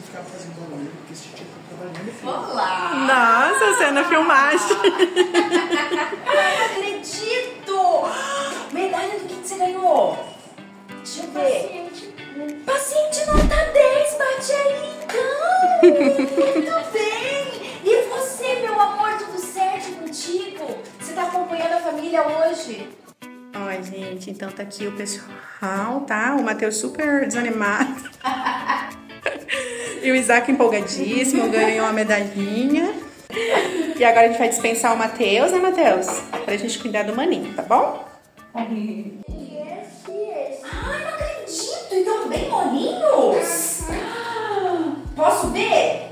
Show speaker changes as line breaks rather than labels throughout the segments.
ficar fazendo barulho, porque esse tio tá trabalhando.
Olá!
Nossa, cena filmagem.
Não acredito! Medalha do que você ganhou? Deixa eu ver. Paciente nota 10, bate aí então! Muito bem! E você, meu amor, tudo certo contigo? Você tá acompanhando a família hoje?
Ó, gente, então tá aqui o pessoal, tá? O Matheus super desanimado. E o Isaac empolgadíssimo, ganhou uma medalhinha. E agora a gente vai dispensar o Matheus, né, Matheus? Pra gente cuidar do maninho, tá bom?
Ai, não acredito! Então, bem molinhos? Posso ver?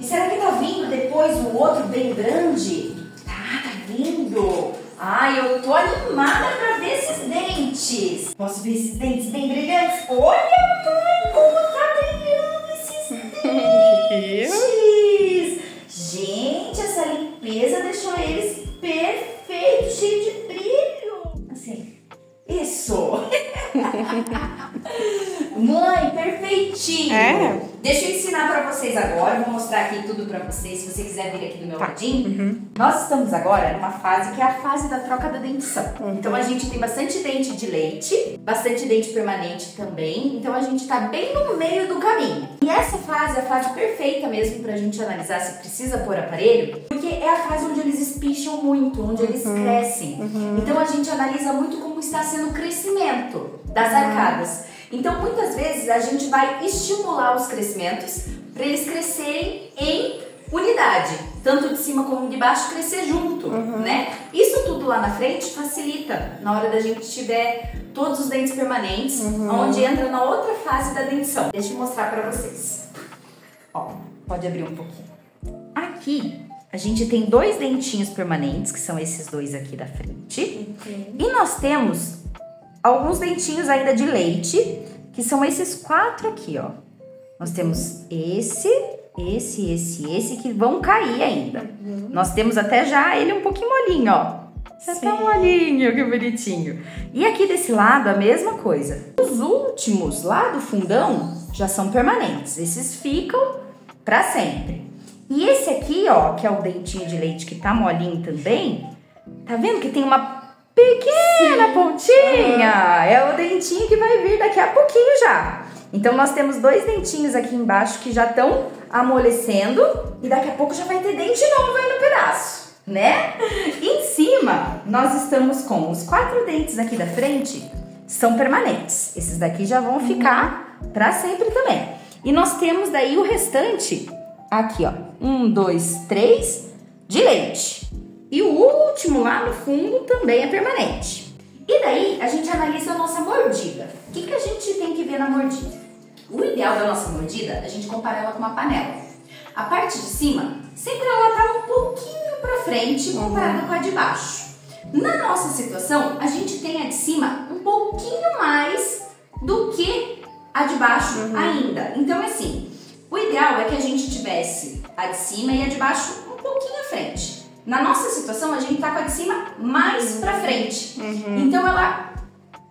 E será que tá vindo depois o outro bem grande? Tá vindo! Ai, eu tô animada pra ver esses dentes! Posso ver esses dentes bem brilhantes? Olha, mãe, como tá brilhando esses dentes! Gente, essa limpeza deixou eles perfeitos, cheios de brilho! Assim, isso! Mãe, perfeitinho!
É?
Deixa eu ensinar pra vocês agora, eu vou mostrar aqui tudo pra vocês, se você quiser vir aqui do meu ladinho. Nós estamos agora numa fase que é a fase da troca da dentição. Então a gente tem bastante dente de leite, bastante dente permanente também, então a gente tá bem no meio do caminho. E essa fase é a fase perfeita mesmo pra gente analisar se precisa pôr aparelho, porque é a fase onde eles espicham muito, onde eles crescem. Então a gente analisa muito como está sendo o crescimento das arcadas. Então, muitas vezes, a gente vai estimular os crescimentos para eles crescerem em unidade. Tanto de cima como de baixo crescer junto, né? Isso tudo lá na frente facilita na hora da gente tiver todos os dentes permanentes, onde entra na outra fase da dentição. Deixa eu mostrar para vocês. Ó, pode abrir um pouquinho. Aqui, a gente tem dois dentinhos permanentes, que são esses dois aqui da frente. E nós temos alguns dentinhos ainda de leite, que são esses 4 aqui, ó. Nós temos esse, que vão cair ainda. Nós temos até já ele um pouquinho molinho, ó. Já tá molinho, que bonitinho. E aqui desse lado, a mesma coisa. Os últimos, lá do fundão, já são permanentes. Esses ficam pra sempre. E esse aqui, ó, que é o dentinho de leite que tá molinho também, tá vendo que tem uma pequena pontinha? É o dentinho que vai vir daqui a pouquinho já. Então nós temos 2 dentinhos aqui embaixo que já estão amolecendo e daqui a pouco já vai ter dente novo aí no pedaço, né? Em cima nós estamos com os 4 dentes aqui da frente, são permanentes. Esses daqui já vão ficar para sempre também. E nós temos daí o restante aqui, ó, 1, 2, 3 de leite. E o último lá no fundo também é permanente. E daí a gente analisa a nossa mordida. O que a gente tem que ver na mordida? O ideal da nossa mordida, a gente compara ela com uma panela. A parte de cima, sempre ela tá um pouquinho pra frente comparada com a de baixo. Na nossa situação, a gente tem a de cima um pouquinho mais do que a de baixo ainda. Então, assim, o ideal é que a gente tivesse a de cima e a de baixo um pouquinho à frente. Na nossa situação, a gente tá com a de cima mais pra frente. Então, ela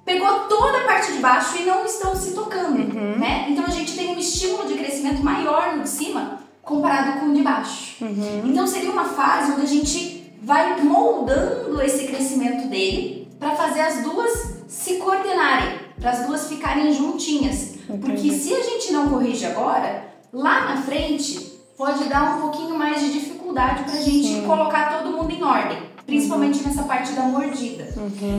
pegou toda a parte de baixo e não estão se tocando, né? Então, a gente tem um estímulo de crescimento maior no de cima comparado com o de baixo. Então, seria uma fase onde a gente vai moldando esse crescimento dele para fazer as duas se coordenarem, para as duas ficarem juntinhas. Porque se a gente não corrige agora, lá na frente pode dar um pouquinho mais de dificuldade pra gente colocar todo mundo em ordem, principalmente nessa parte da mordida.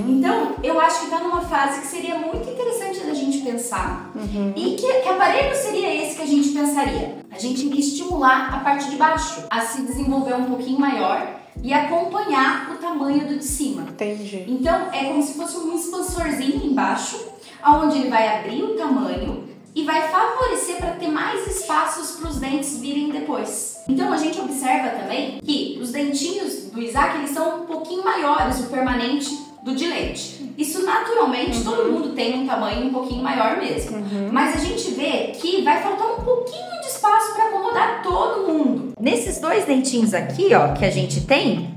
Então, eu acho que tá numa fase que seria muito interessante da gente pensar. E que aparelho seria esse que a gente pensaria? A gente estimular a parte de baixo a se desenvolver um pouquinho maior e acompanhar o tamanho do de cima.
Entendi.
Então, é como se fosse um expansorzinho embaixo, onde ele vai abrir o tamanho e vai favorecer para ter mais espaços para os dentes virem depois. Então a gente observa também que os dentinhos do Isaac, eles são um pouquinho maiores, o permanente do de leite. Isso naturalmente todo mundo tem um tamanho um pouquinho maior mesmo. Mas a gente vê que vai faltar um pouquinho de espaço para acomodar todo mundo. Nesses 2 dentinhos aqui, ó, que a gente tem,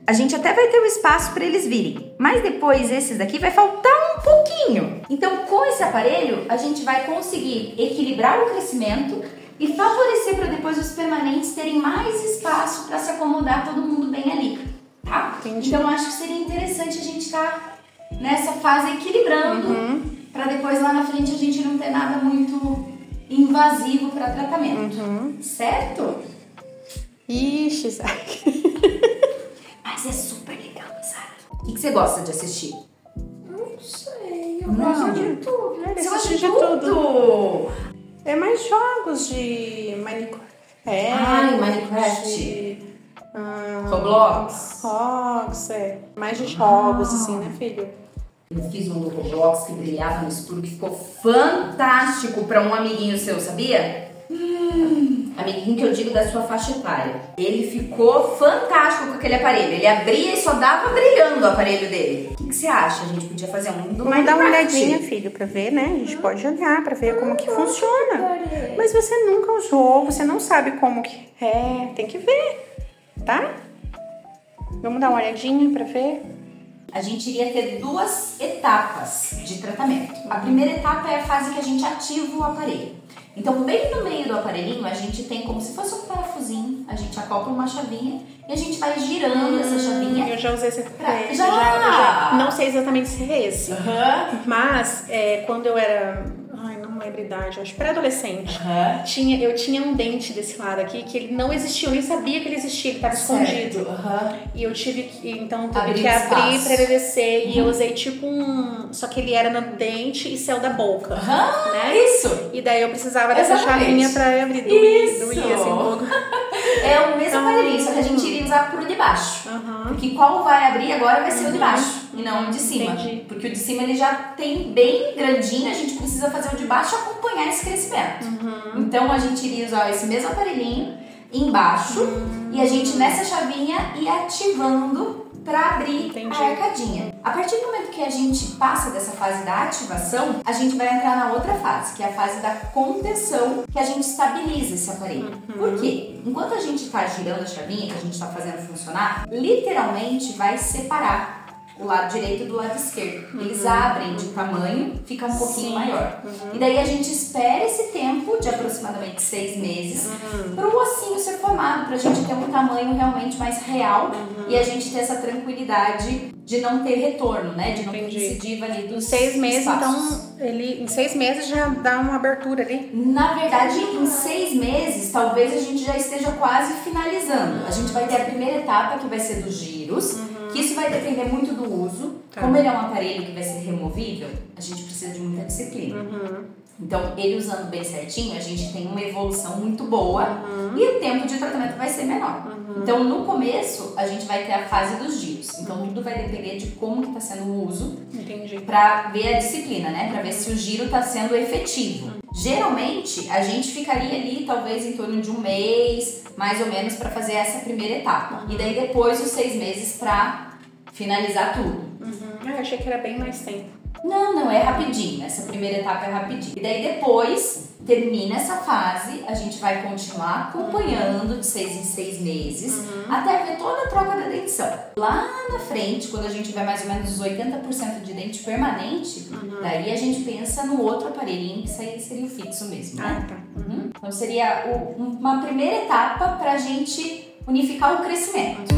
a gente até vai ter o espaço para eles virem. Mas depois esses daqui vai faltar um um pouquinho. Então, com esse aparelho, a gente vai conseguir equilibrar o crescimento e favorecer para depois os permanentes terem mais espaço para se acomodar todo mundo bem ali, tá?
Entendi.
Então, eu acho que seria interessante a gente estar nessa fase equilibrando para depois lá na frente a gente não ter nada muito invasivo para tratamento, certo?
Ixi, Isaac.
Mas é super legal, Sara. O que você gosta de assistir?
Não sei, eu gosto de tudo.
Você gosta de
assiste
tudo?
É mais jogos de Minecraft.
Ai, Minecraft.
De,
Roblox.
Roblox, mais de jogos, assim, né, filho?
Eu fiz um Roblox que brilhava no escuro, que ficou fantástico para um amiguinho seu, sabia? Amiguinho que eu digo da sua faixa etária. Ele ficou fantástico com aquele aparelho. Ele abria e só dava brilhando o aparelho dele. O que você acha? A gente podia fazer um do
Vamos dar uma
Minecraft.
olhadinha, filho, pra ver, né? A gente pode olhar pra ver como que funciona. Mas você nunca usou, você não sabe como que é. Tem que ver, tá? Vamos dar uma olhadinha pra ver?
A gente iria ter 2 etapas de tratamento. A primeira etapa é a fase que a gente ativa o aparelho. Então, bem no meio do aparelhinho, a gente tem como se fosse um parafusinho, a gente acopla uma chavinha e a gente vai girando essa chavinha.
Eu já usei esse aparelho.
Já?
Eu já não sei exatamente se é esse. Mas, quando eu era... Ai, não lembro a idade, acho pré-adolescente. Eu tinha um dente desse lado aqui que ele não existia, eu nem sabia que ele existia, ele estava escondido. E eu tive que, então, abrir pra ele descer. E eu usei tipo só que ele era no dente e céu da boca. Né?
Isso!
E daí eu precisava dessa chavinha pra abrir. Doía assim um pouco.
É o mesmo aparelhinho, só que a gente iria usar pro de baixo. Porque qual vai abrir agora vai ser o de baixo e não o de cima.
Entendi.
Porque o de cima ele já tem bem grandinho, a gente precisa fazer o de baixo e acompanhar esse crescimento. Então a gente iria usar esse mesmo aparelhinho embaixo e a gente nessa chavinha ia ativando para abrir a arcadinha. A partir do momento que a gente passa dessa fase da ativação, a gente vai entrar na outra fase, que é a fase da contenção, que a gente estabiliza esse aparelho. Por quê? Enquanto a gente está girando a chavinha, que a gente está fazendo funcionar, literalmente vai separar o lado direito do lado esquerdo. Eles abrem de tamanho, fica um pouquinho maior. E daí a gente espera esse tempo de aproximadamente 6 meses para o ossinho ser formado, para a gente ter um tamanho realmente mais real e a gente ter essa tranquilidade de não ter retorno, né? De não ter recidiva ali dos
6 meses,
espaços.
então, em 6 meses já dá uma abertura ali?
Na verdade, em 6 meses, talvez a gente já esteja quase finalizando. A gente vai ter a primeira etapa, que vai ser dos giros, que isso vai depender muito do uso. Como ele é um aparelho que vai ser removível, a gente precisa de muita disciplina. Então, ele usando bem certinho, a gente tem uma evolução muito boa e o tempo de tratamento vai ser menor. Então, no começo, a gente vai ter a fase dos giros. Então, tudo vai depender de como que está sendo o uso. Para ver a disciplina, né? Para ver se o giro está sendo efetivo. Geralmente, a gente ficaria ali talvez em torno de 1 mês, mais ou menos, para fazer essa primeira etapa. E daí depois os 6 meses para finalizar tudo.
Eu achei que era bem mais tempo.
Não, é rapidinho. Essa primeira etapa é rapidinho. E daí depois, termina essa fase, a gente vai continuar acompanhando de 6 em 6 meses, até ver toda a troca da dentição. Lá na frente, quando a gente tiver mais ou menos os 80% de dente permanente, daí a gente pensa no outro aparelhinho, que isso aí seria o fixo mesmo, né? Então seria uma primeira etapa pra gente unificar o crescimento.